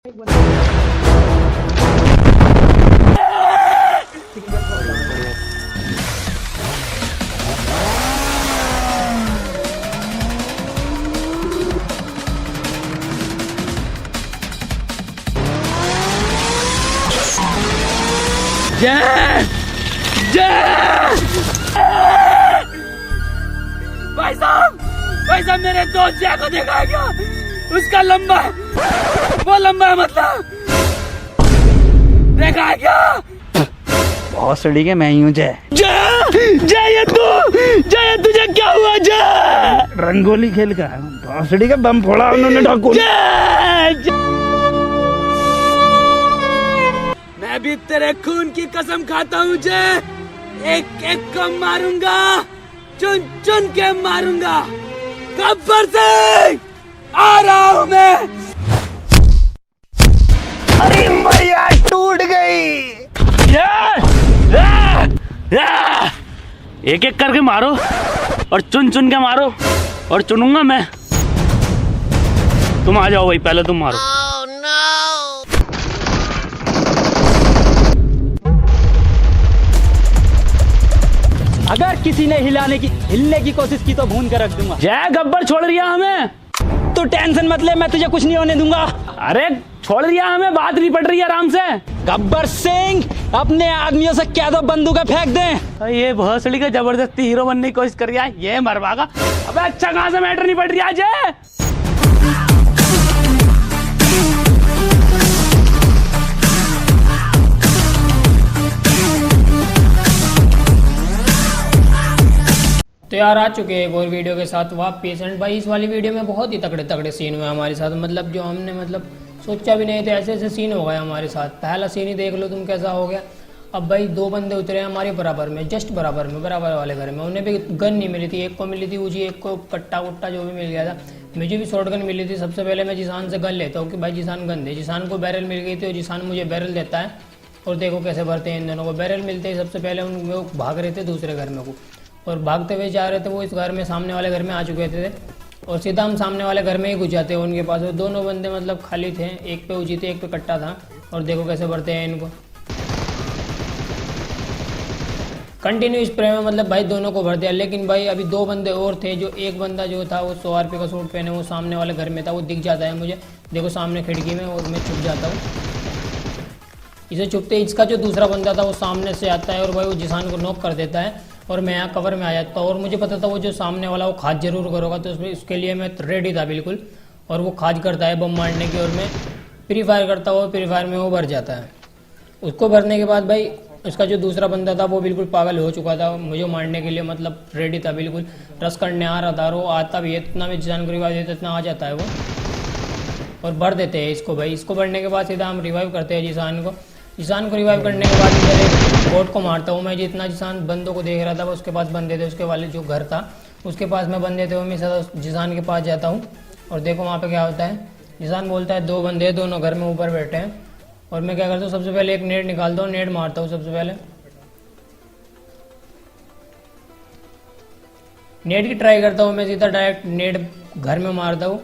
भाई साहब मेरे दोस्त जय को देखा क्या? उसका लंबा वो लंबा मतलब देखा है क्या? भोसड़ी के मैं ही हूँ जय। जय तुझे क्या हुआ जय? रंगोली खेल का भोसड़ी का बम फोड़ा उन्होंने ढाकू। मैं भी तेरे खून की कसम खाता हूँ जय, एक एक को मारूंगा, चुन चुन के मारूंगा। गब्बर सिंह आ रहा हूँ मैं। अरे भैया टूट गई। एक एक करके मारो और चुन चुन के मारो और चुनूंगा मैं। तुम आ जाओ भाई, पहले तुम मारो। अगर किसी ने हिलने की कोशिश की तो भून कर रख दूंगा। जय गब्बर छोड़ दिया हमें। तू टेंशन मत ले, मैं तुझे कुछ नहीं होने दूंगा। अरे छोड़ दिया हमें, बात नहीं पड़ रही है आराम से। गब्बर सिंह अपने आदमियों से क्या दो बंदूकें फेंक दें। ये भोसड़ी का जबरदस्ती हीरो बनने की कोशिश कर रहा है, ये मरवागा। अबे अच्छा कहां से मैटर नहीं पड़ रही आज। तो यार आ चुके हैं एक और वीडियो के साथ वापस। एंड भाई इस वाली वीडियो में बहुत ही तगड़े तगड़े सीन हुए हमारे साथ, मतलब जो हमने सोचा भी नहीं थे, ऐसे ऐसे सीन हो गए हमारे साथ। पहला सीन ही देख लो तुम कैसा हो गया। अब भाई दो बंदे उतरे हमारे बराबर में, जस्ट बराबर वाले घर में। उन्हें भी गन नहीं मिली थी, एक को मिली थी ऊँची, एक को कट्टा वट्टा जो भी मिल गया था। मुझे भी शॉर्ट गन मिली थी। सबसे पहले मैं जिसान से गन लेता हूँ कि भाई जिसान गन दे। जिसान को बैरल मिल गई थी और जिसान मुझे बैरल देता है। और देखो कैसे भरते हैं इन दोनों को। बैरल मिलते ही सबसे पहले उन भाग रहे थे दूसरे घर में को, और भागते हुए जा रहे थे वो इस घर में, सामने वाले घर में आ चुके थे और सीधा हम सामने वाले घर में ही घुस जाते हैं उनके पास। और दोनों बंदे मतलब खाली थे, एक पे ऊँची थे एक पे कट्टा था। और देखो कैसे भरते हैं इनको कंटिन्यू स्प्रे में, मतलब भाई दोनों को भर दिया। लेकिन भाई अभी दो बंदे और थे, जो एक बंदा जो था वो 100 RP का सूट पहने, वो सामने वाले घर में था, वो दिख जाता है मुझे, देखो सामने खिड़की में, और मैं छुप जाता हूँ। इसे छुपते इसका जो दूसरा बंदा था वो सामने से आता है और भाई वो जिसान को नॉक कर देता है और मैं यहाँ कवर में आ जाता हूँ। और मुझे पता था वो जो सामने वाला वो खाज जरूर करोगा, तो उसके लिए मैं रेडी था बिल्कुल। और वो खाज करता है बम मारने की, और मैं फ्री फायर करता हूँ, फ्री फायर में वो भर जाता है। उसको भरने के बाद भाई उसका जो दूसरा बंदा था वो बिल्कुल पागल हो चुका था मुझे मारने के लिए, मतलब रेडी था बिल्कुल, रस करने आ रहा था। और वो आता भी है, इतना भी जिसान को रिवाइव देता इतना आ जाता है वो, और भर देते हैं इसको। भाई इसको भरने के बाद सीधा हम रिवाइव करते हैं जिसान को। जिसान को रिवाइव करने के बाद इधर एक बोट को मारता हूँ मैं। जितना जिसान बंदों को देख रहा था वो उसके पास बंदे थे, उसके वाले जो घर था उसके पास में बंदे थे, वो मैं सदा जिसान के पास जाता हूँ। और देखो वहाँ पे क्या होता है, जिसान बोलता है दो बंदे दोनों घर में ऊपर बैठे हैं। और मैं क्या करता हूँ, सबसे पहले एक नेट निकालता हूँ, नेट मारता हूँ सबसे पहले। नेट की ट्राई करता हूँ मैं, सीधा डायरेक्ट नेट घर में मारता हूँ।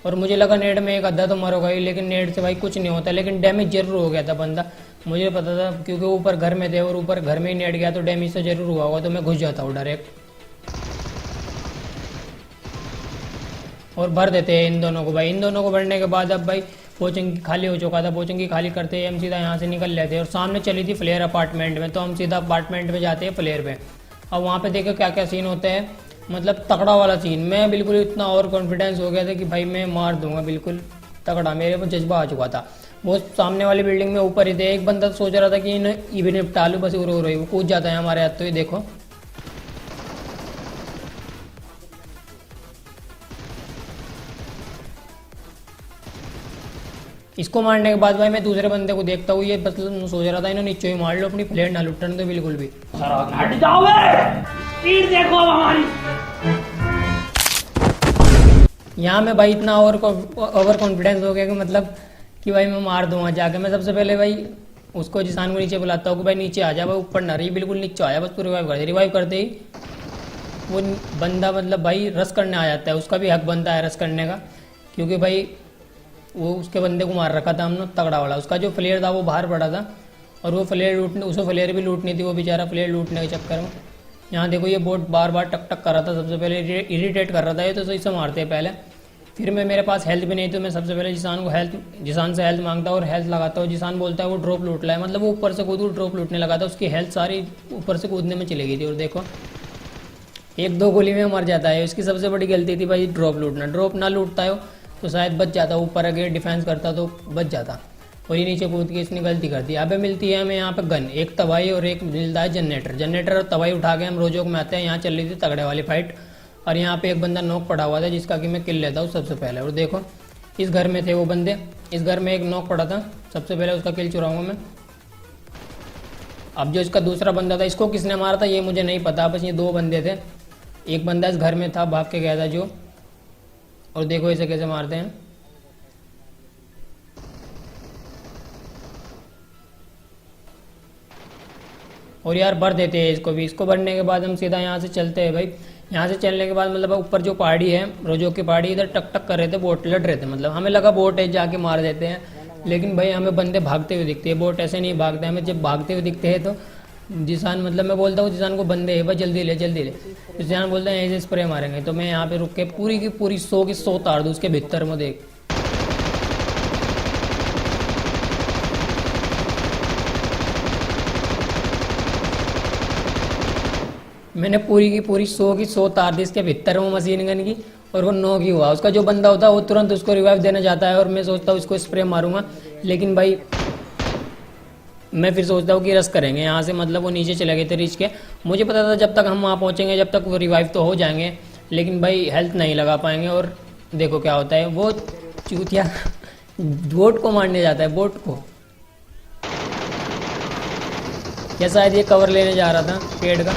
और मुझे लगा नेट में एक आधा तो मरोगा ही, लेकिन नेट से भाई कुछ नहीं होता, लेकिन डैमेज जरूर हो गया था बंदा। मुझे पता था क्योंकि ऊपर घर में थे और ऊपर घर में ही नेट गया, तो डैमेज तो जरूर हुआ होगा। तो मैं घुस जाता हूँ डायरेक्ट और भर देते हैं इन दोनों को। भाई इन दोनों को भरने के बाद अब भाई कोचिंग खाली हो चुका था। कोचिंग खाली करते ही हम सीधा यहाँ से निकल लेते हैं। और सामने चली थी फ्लेयर अपार्टमेंट में, तो हम सीधा अपार्टमेंट में जाते हैं फ्लेयर पे। अब वहाँ पे देखो क्या क्या सीन होते हैं, मतलब तगड़ा वाला सीन। मैं बिल्कुल इतना और कॉन्फिडेंस हो गया था कि भाई मैं मार दूंगा, बिल्कुल तगड़ा मेरे को जज्बा आ चुका था। वो सामने वाली बिल्डिंग में ऊपर ही थे, एक बंदा सोच रहा था कि इन्हें निपटा लूँ, बस उड़ रही वो कूद जाता है हमारे हाथ। तो ये देखो इसको मारने के बाद भाई मैं दूसरे बंदे को देखता हूँ, ये बस सोच रहा था इन्होंने नीचे ही मार लो, अपनी प्लेट ना लुटने दो बिल्कुल भी। हट जाओ तीर देखो हमारी। यहाँ में भाई इतना ओवर कॉन्फिडेंस हो गया कि मतलब कि भाई मैं मार दूंगा जाके। मैं सबसे पहले भाई उसको जिसान को नीचे बुलाता हूँ कि भाई नीचे आ जा, भाई ऊपर ना रही, बिल्कुल नीचे आया, बस तू रिवाइव कर दे। रिवाइव करते ही वो बंदा मतलब भाई रस करने आ जाता है, उसका भी हक बनता है रस करने का, क्योंकि भाई वो उसके बंदे को मार रखा था हमने तगड़ा वाला, उसका जो फ्लेयर था वो बाहर पड़ा था और वो फ्लेयर लूटने, उसको फ्लेयर भी लूटनी थी, वो बेचारा फ्लेयर लूटने के चक्कर में। यहाँ देखो ये बोट बार बार टक टक कर रहा था, सबसे पहले इरिटेट कर रहा था ये, तो सही से मारते हैं पहले। फिर मेरे पास हेल्थ भी नहीं, तो मैं सबसे पहले जिसान से हेल्थ मांगता और हेल्थ लगाता हूँ। जिसान बोलता है वो ड्रॉप लूट लाए, मतलब वो ऊपर से कूद ड्रॉप लूटने लगा था, उसकी हेल्थ सारी ऊपर से कूदने में चली गई थी। और देखो 1-2 गोली में मर जाता है। इसकी सबसे बड़ी गलती थी भाई ड्रॉप लूटना, ड्रॉप ना लूटता है तो शायद बच जाता, ऊपर अगर डिफेंस करता तो बच जाता। और ये नीचे कूद के इसने गलती कर दी। अबे मिलती है हमें यहाँ पे गन, एक तबाही और एक मिलता है जनरेटर और तबाही उठा के हम रोजोक में आते हैं। यहाँ चल रही थी तगड़े वाली फाइट और यहाँ पे एक बंदा नॉक पड़ा हुआ था जिसका कि मैं किल लेता हूँ सबसे पहले। और देखो इस घर में थे वो बंदे, इस घर में एक नॉक पड़ा था, सबसे पहले उसका किल चुराऊंगा मैं। अब जो इसका दूसरा बंदा था, इसको किसने मारा था ये मुझे नहीं पता, बस ये 2 बंदे थे। एक बंदा इस घर में था, भाग के गया था जो, और देखो इसे कैसे मारते हैं। और यार भर देते हैं इसको भी। इसको भरने के बाद हम सीधा यहाँ से चलते हैं भाई। यहाँ से चलने के बाद मतलब ऊपर जो पहाड़ी है, रोजो की पहाड़ी, इधर टक टक कर रहे थे, बोट लड़ रहे थे, मतलब हमें लगा बोट है जाके मार देते हैं, लेकिन भाई हमें बंदे भागते हुए दिखते हैं। बोट ऐसे नहीं भागते, हमें जब भागते हुए दिखते हैं तो जिसान, मतलब मैं बोलता हूँ जिसान को बंदे है भाई जल्दी ले जल्दी ले, जिसान बोलते हैं ऐसे स्प्रे मारेंगे, तो मैं यहाँ पे रुक के पूरी की पूरी 100 की 100 तार दूँ उसके भीतर में। देख मैंने पूरी की पूरी 100 की 100 तार दी इसके भीतर में मशीन गन की, और वो नॉक ही हुआ। उसका जो बंदा होता है वो तुरंत उसको रिवाइव देना चाहता है और मैं सोचता हूँ इसको स्प्रे मारूंगा, लेकिन भाई मैं फिर सोचता हूँ कि रस करेंगे यहाँ से, मतलब वो नीचे चले गए थे रीच के। मुझे पता था जब तक हम वहाँ पहुँचेंगे जब तक वो रिवाइव तो हो जाएंगे, लेकिन भाई हेल्थ नहीं लगा पाएंगे। और देखो क्या होता है, वो चूतिया बोट को मारने जाता है, बोट को, या शायद ये कवर लेने जा रहा था पेड़ का।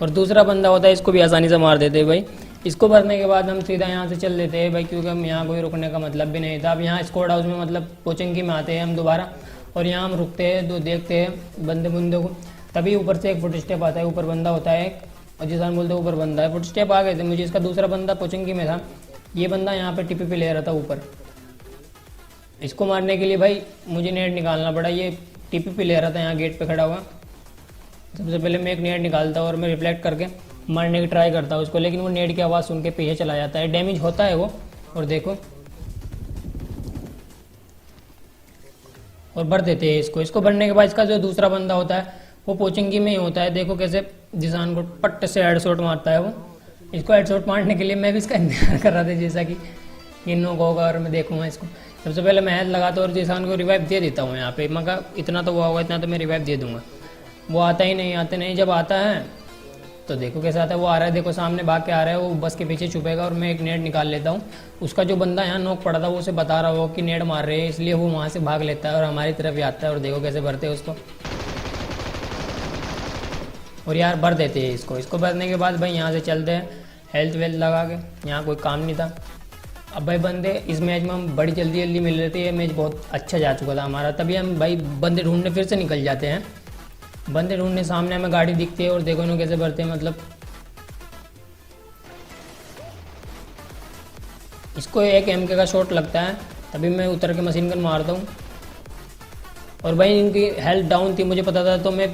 और दूसरा बंदा होता है, इसको भी आसानी से मार देते हैं भाई। इसको भरने के बाद हम सीधा यहाँ से चल देते हैं भाई, क्योंकि हम यहाँ कोई रुकने का मतलब भी नहीं था। अब यहाँ स्क्वाड हाउस में मतलब कोचिंग में आते हैं हम दोबारा, और यहाँ हम रुकते हैं, तो देखते हैं बंदे को। तभी ऊपर से एक फुट स्टेप आता है, ऊपर बंदा होता है एक, और जिसान बोलते हैं ऊपर बंदा है। फुट स्टेप आ गए थे मुझे, इसका दूसरा बंदा कोचिंग में था, ये बंदा यहाँ पर टीपी पे ले रहा था ऊपर। इसको मारने के लिए भाई मुझे नेट निकालना पड़ा, ये टीपी पे ले रहा था यहाँ गेट पे खड़ा हुआ। सबसे पहले मैं एक नेट निकालता हूँ और मैं रिफ्लेक्ट करके मारने की ट्राई करता हूँ उसको, लेकिन वो नेट की आवाज़ सुन के पीछे चला जाता है, डैमेज होता है वो। और देखो और भर देते हैं इसको भरने के बाद इसका जो दूसरा बंदा होता है वो पोचिंगी में ही होता है। देखो कैसे जिसान को पट्ट से हेडशॉट मारता है वो। इसको हेडशॉट मारने के लिए मैं भी इसका इंतजार कर रहा था, जैसा कि ये नॉक होगा और मैं देखूंगा इसको। सबसे पहले मैं हेल्थ लगाता हूँ और जिसान को रिवाइव दे देता हूँ यहाँ पे, मगर इतना तो हुआ होगा, इतना तो मैं रिवाइव दे दूंगा। वो आता ही नहीं, आते नहीं, जब आता है तो देखो कैसे आता है। वो आ रहा है, देखो सामने भाग के आ रहा है, वो बस के pीछे छुपेगा और मैं एक नेट निकाल लेता हूँ। उसका जो बंदा यहाँ नॉक पड़ा था वो उसे बता रहा हो कि नेट मार रहे हैं, इसलिए वो वहाँ से भाग लेता है और हमारी तरफ ही आता है। और देखो कैसे भरते हैं उसको, और यार भर देते हैं इसको भरने के बाद भाई यहाँ से चलते हैं हेल्थ वेल्थ लगा के। यहाँ कोई काम नहीं था। अब भाई बंदे इस मैच में हम बड़ी जल्दी मिल रहे थे, ये मैच बहुत अच्छा जा चुका था हमारा। तभी हम भाई बंदे ढूंढने फिर से निकल जाते हैं। बंदे ढूंढने सामने हमें गाड़ी दिखती है और देखो इन्होंने कैसे भरते हैं, मतलब इसको एक MK का शॉट लगता है, तभी मैं उतर के मशीन गन मारता हूँ। और भाई इनकी हेल्थ डाउन थी, मुझे पता था, तो मैं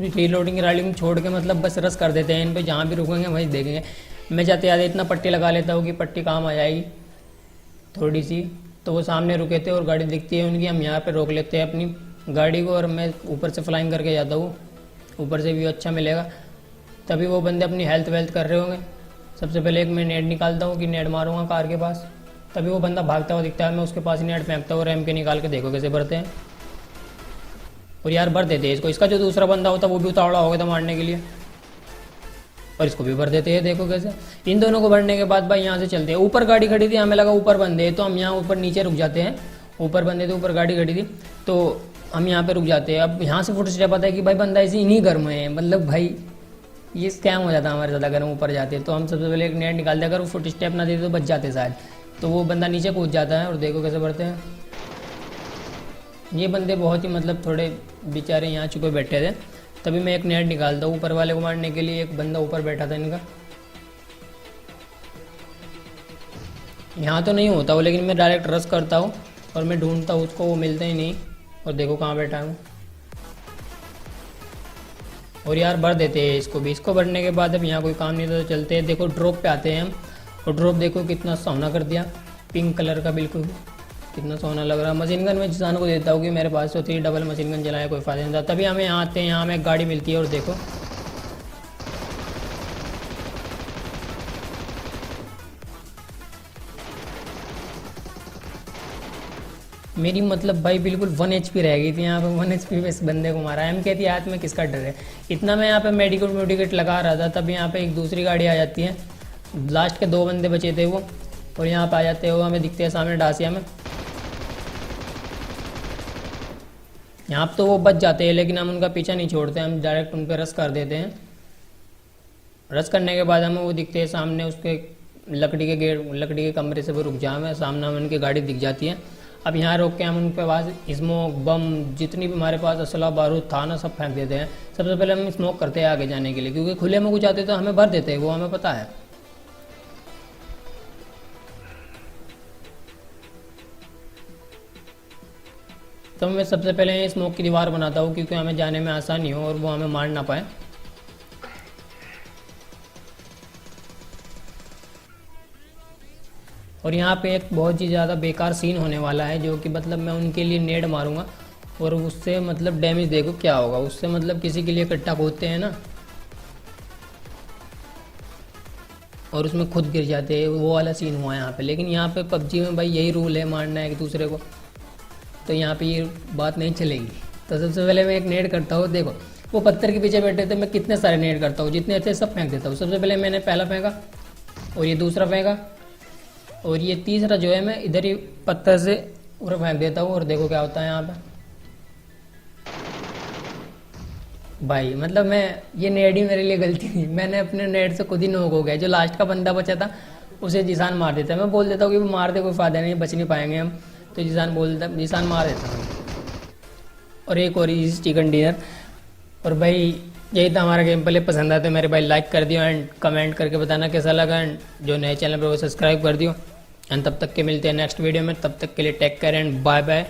रीलोडिंग राइडिंग छोड़ के मतलब बस रस कर देते हैं इन पे, जहाँ भी रुकेंगे वहीं देखेंगे। मैं जाते जाते इतना पट्टी लगा लेता हूँ कि पट्टी काम आ जाएगी थोड़ी सी। तो वो सामने रुके थे और गाड़ी दिखती है उनकी, हम यहाँ पे रोक लेते हैं अपनी गाड़ी को और मैं ऊपर से फ्लाइंग करके जाता हूँ, ऊपर से व्यू अच्छा मिलेगा। तभी वो बंदे अपनी हेल्थ वेल्थ कर रहे होंगे। सबसे पहले एक मैं नेट निकालता हूँ कि नेट मारूंगा कार के पास, तभी वो बंदा भागता हुआ दिखता है, मैं उसके पास ही नेट फेंकता हूँ और MK निकाल के देखो कैसे भरते हैं। और यार भर देते हैं इसको। इसका जो दूसरा बंदा होता है वो भी उतावड़ा हो गया था मारने के लिए, और इसको भी भर देते हैं, देखो कैसे। इन दोनों को भरने के बाद भाई यहाँ से चलते हैं। ऊपर गाड़ी खड़ी थी, हमें लगा ऊपर बंदे, तो हम यहाँ ऊपर नीचे रुक जाते हैं। ऊपर बंदे थे, ऊपर गाड़ी खड़ी थी, तो हम यहाँ पे रुक जाते हैं। अब यहाँ से फुट स्टेप आता है कि भाई बंदा ऐसे इन्हीं घर में है, मतलब भाई ये स्कैम हो जाता है हमारे साथ अगर हम ऊपर जाते हैं। तो हम सबसे पहले एक नेट निकालते हैं, अगर वो फुट स्टेप ना देते तो बच जाते शायद। तो वो बंदा नीचे कूद जाता है और देखो कैसे बढ़ते हैं। ये बंदे बहुत ही मतलब थोड़े बेचारे यहाँ छुपे बैठे थे, तभी मैं एक नेट निकालता हूँ ऊपर वाले को मारने के लिए। एक बंदा ऊपर बैठा था इनका, यहाँ तो नहीं होता वो, लेकिन मैं डायरेक्ट रश करता हूँ और मैं ढूंढता हूँ उसको, वो मिलता ही नहीं। और देखो कहाँ बैठा हूँ। और यार भर देते हैं इसको भी। इसको भरने के बाद अब यहाँ कोई काम नहीं था तो चलते हैं। देखो ड्रॉप पे आते हैं हम, और ड्रॉप देखो कितना सोना कर दिया, पिंक कलर का बिल्कुल, कितना सोना लग रहा है। मशीन गन मैं जिसान को देता हूँ कि मेरे पास तो 3 डबल मशीन गन चलाया, कोई फायदा नहीं था। तभी हमें यहाँ आते हैं, यहाँ हमें एक गाड़ी मिलती है और देखो मेरी मतलब भाई बिल्कुल 1 HP रह गई थी यहाँ पे। 1 HP पे इस बंदे को मारा। एम कहती हाथ में किसका डर है इतना। मैं यहाँ पे मेडिकेट लगा रहा था, तब यहाँ पे एक दूसरी गाड़ी आ जाती है। लास्ट के 2 बंदे बचे थे वो, और यहाँ पे आ जाते हैं वो, हमें दिखते हैं सामने डासिया में। यहाँ पे तो वो बच जाते हैं, लेकिन हम उनका पीछा नहीं छोड़ते, हम डायरेक्ट उन पर रश कर देते हैं। रश करने के बाद हमें वो दिखते हैं सामने, उसके लकड़ी के कमरे से वो रुक जा, हमें सामने हमें उनकी गाड़ी दिख जाती है। अब यहाँ रोक के हम उन पे पास स्मोक बम जितनी भी हमारे पास असला बारूद था ना, सब फेंक देते हैं। सबसे पहले हम स्मोक करते हैं आगे जाने के लिए, क्योंकि खुले में कुछ आते तो हमें भर देते हैं, वो हमें पता है। तो मैं सबसे पहले स्मोक की दीवार बनाता हूँ, क्योंकि हमें जाने में आसानी हो और वो हमें मार ना पाए। और यहाँ पे एक बहुत ही ज़्यादा बेकार सीन होने वाला है, जो कि मतलब मैं उनके लिए नेड मारूंगा और उससे मतलब डैमेज देखो क्या होगा। उससे मतलब किसी के लिए कट्टा खोदते हैं ना, और उसमें खुद गिर जाते हैं, वो वाला सीन हुआ है यहाँ पे। लेकिन यहाँ पे पबजी में भाई यही रूल है, मारना है एक दूसरे को, तो यहाँ पे ये बात नहीं चलेगी। तो सबसे पहले मैं एक नेड करता हूँ। देखो वो पत्थर के पीछे बैठे थे, मैं कितने सारे नेड करता हूँ, जितने अच्छे सब फेंक देता हूँ। सबसे पहले मैंने पहला फेंका, और ये दूसरा फेंका, और ये तीसरा जो है मैं इधर ही पत्थर से पूरा फेंक देता हूँ। और देखो क्या होता है यहाँ पे भाई। मतलब मैं ये नेड ही मेरे लिए गलती थी, मैंने अपने नेड से खुद ही नोक हो गया। जो लास्ट का बंदा बचा था उसे जिसान मार देता है। मैं बोल देता हूँ कि वो मार दे, कोई फायदा नहीं, बच नहीं पाएंगे हम, तो जिसान बोल देता, जिसान मार देता हूँ। और एक और चिकन डिनर। और भाई यही था हमारा गेम प्ले। पसंद आते मेरे भाई लाइक कर दियो, एंड कमेंट करके बताना कैसा लगा, एंड जो नए चैनल पर वो सब्सक्राइब कर दियो। एंड तब तक के मिलते हैं नेक्स्ट वीडियो में। तब तक के लिए take care and bye bye.